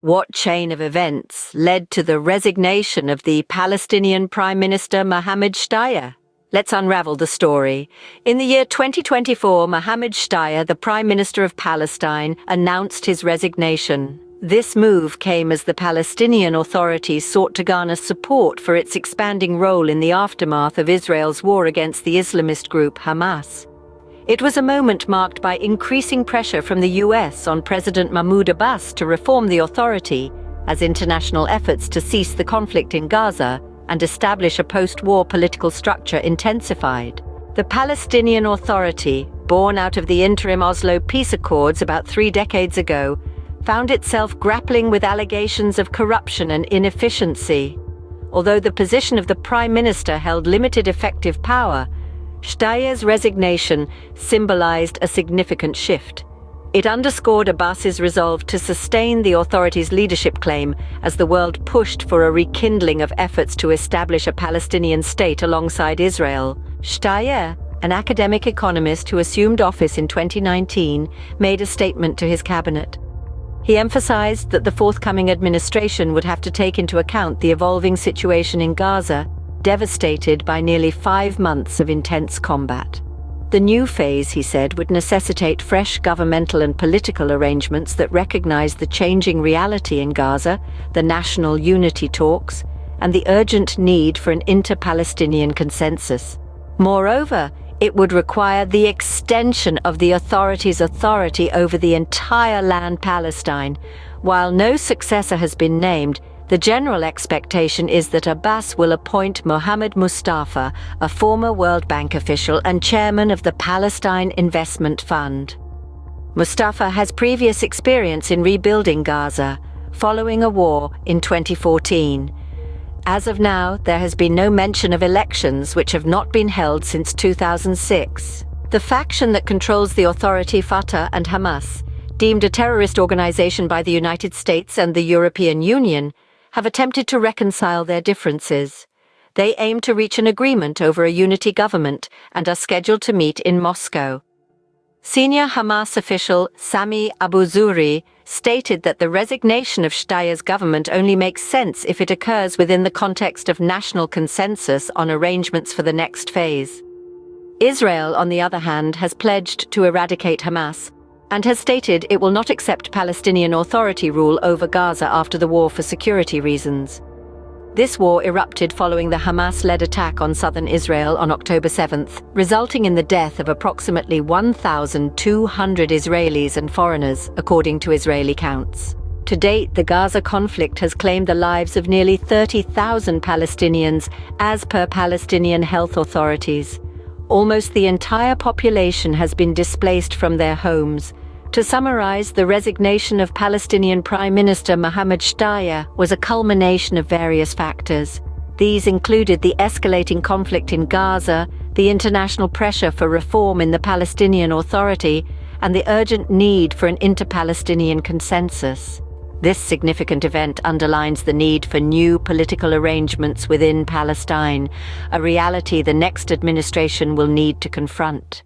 What chain of events led to the resignation of the Palestinian Prime Minister Mohammad Shtayyeh? Let's unravel the story. In the year 2024, Mohammad Shtayyeh, the Prime Minister of Palestine, announced his resignation. This move came as the Palestinian Authority sought to garner support for its expanding role in the aftermath of Israel's war against the Islamist group Hamas. It was a moment marked by increasing pressure from the US on President Mahmoud Abbas to reform the authority, as international efforts to cease the conflict in Gaza and establish a post-war political structure intensified. The Palestinian Authority, born out of the interim Oslo peace accords about 3 decades ago, found itself grappling with allegations of corruption and inefficiency. Although the position of the Prime Minister held limited effective power, Shtayyeh's resignation symbolized a significant shift. It underscored Abbas's resolve to sustain the authority's leadership claim as the world pushed for a rekindling of efforts to establish a Palestinian state alongside Israel. Shtayyeh, an academic economist who assumed office in 2019, made a statement to his cabinet. He emphasized that the forthcoming administration would have to take into account the evolving situation in Gaza, devastated by nearly 5 months of intense combat. The new phase, he said, would necessitate fresh governmental and political arrangements that recognize the changing reality in Gaza, the national unity talks, and the urgent need for an inter-Palestinian consensus. Moreover, it would require the extension of the authority's authority over the entire land Palestine. While no successor has been named, the general expectation is that Abbas will appoint Mohammad Mustafa, a former World Bank official and chairman of the Palestine Investment Fund. Mustafa has previous experience in rebuilding Gaza, following a war in 2014. As of now, there has been no mention of elections, which have not been held since 2006. The faction that controls the authority, Fatah and Hamas, deemed a terrorist organization by the United States and the European Union, have attempted to reconcile their differences. They aim to reach an agreement over a unity government and are scheduled to meet in Moscow. Senior Hamas official Sami Abu Zuhri stated that the resignation of Shtayyeh's government only makes sense if it occurs within the context of national consensus on arrangements for the next phase. Israel, on the other hand, has pledged to eradicate Hamas and has stated it will not accept Palestinian Authority rule over Gaza after the war for security reasons. This war erupted following the Hamas-led attack on southern Israel on October 7th, resulting in the death of approximately 1,200 Israelis and foreigners, according to Israeli counts. To date, the Gaza conflict has claimed the lives of nearly 30,000 Palestinians, as per Palestinian health authorities. Almost the entire population has been displaced from their homes. To summarize, the resignation of Palestinian Prime Minister Mohammad Shtayyeh was a culmination of various factors. These included the escalating conflict in Gaza, the international pressure for reform in the Palestinian Authority, and the urgent need for an inter-Palestinian consensus. This significant event underlines the need for new political arrangements within Palestine, a reality the next administration will need to confront.